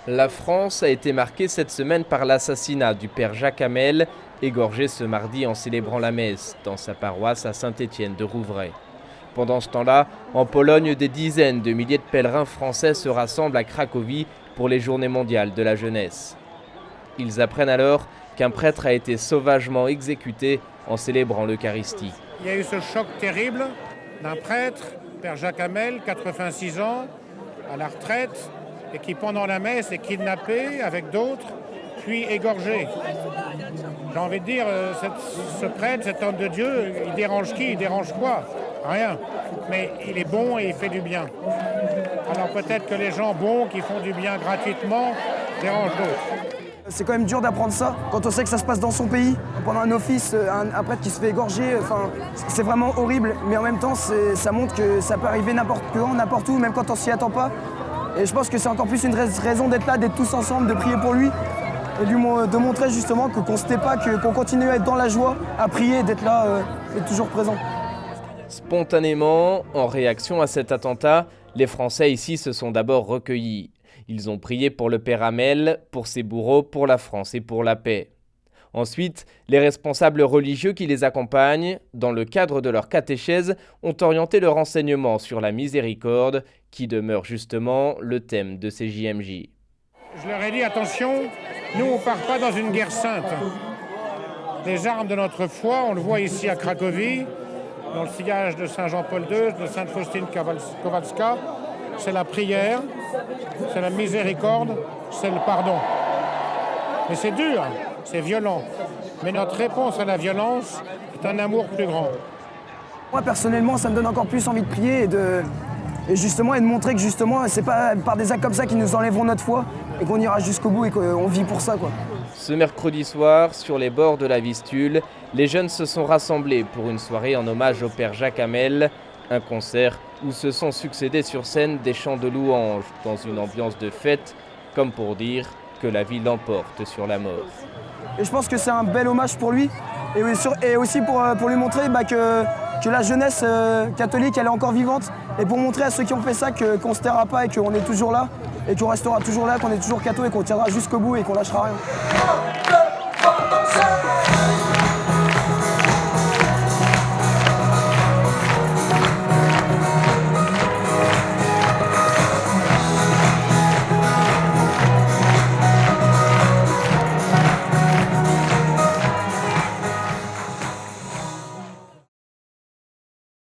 La France a été marquée cette semaine par l'assassinat du père Jacques Hamel, égorgé ce mardi en célébrant la messe dans sa paroisse à Saint-Étienne de Rouvray. Pendant ce temps-là, en Pologne, des dizaines de milliers de pèlerins français se rassemblent à Cracovie pour les Journées mondiales de la jeunesse. Ils apprennent alors qu'un prêtre a été sauvagement exécuté en célébrant l'Eucharistie. Il y a eu ce choc terrible d'un prêtre, père Jacques Hamel, 86 ans, à la retraite, et qui pendant la messe est kidnappé avec d'autres, puis égorgé. J'ai envie de dire, ce prêtre, cet homme de Dieu, il dérange qui? Il dérange quoi? Rien. Mais il est bon et il fait du bien. Alors peut-être que les gens bons qui font du bien gratuitement dérangent d'autres. C'est quand même dur d'apprendre ça, quand on sait que ça se passe dans son pays, pendant un office, un prêtre qui se fait égorger, c'est vraiment horrible, mais en même temps ça montre que ça peut arriver n'importe quand, n'importe où, même quand on s'y attend pas. Et je pense que c'est encore plus une raison d'être là, d'être tous ensemble, de prier pour lui, et de montrer justement qu'on ne se tait pas, qu'on continue à être dans la joie, à prier, d'être là et toujours présent. Spontanément, en réaction à cet attentat, les Français ici se sont d'abord recueillis. Ils ont prié pour le père Hamel, pour ses bourreaux, pour la France et pour la paix. Ensuite, les responsables religieux qui les accompagnent, dans le cadre de leur catéchèse, ont orienté leur enseignement sur la miséricorde, qui demeure justement le thème de ces JMJ. Je leur ai dit, attention, nous on ne part pas dans une guerre sainte. Les armes de notre foi, on le voit ici à Cracovie, dans le sillage de Saint Jean-Paul II, de Sainte Faustine Kowalska, c'est la prière, c'est la miséricorde, c'est le pardon. Mais c'est dur, c'est violent. Mais notre réponse à la violence est un amour plus grand. Moi personnellement, ça me donne encore plus envie de prier et de montrer que justement, c'est pas par des actes comme ça qui nous enlèveront notre foi et qu'on ira jusqu'au bout et qu'on vit pour ça, quoi. Ce mercredi soir, sur les bords de la Vistule, les jeunes se sont rassemblés pour une soirée en hommage au père Jacques Hamel, un concert où se sont succédés sur scène des chants de louanges dans une ambiance de fête, comme pour dire que la vie l'emporte sur la mort. Et je pense que c'est un bel hommage pour lui et aussi pour lui montrer que la jeunesse catholique elle est encore vivante et pour montrer à ceux qui ont fait ça qu'on ne se taira pas et qu'on est toujours là et qu'on restera toujours là, qu'on est toujours catho et qu'on tiendra jusqu'au bout et qu'on lâchera rien.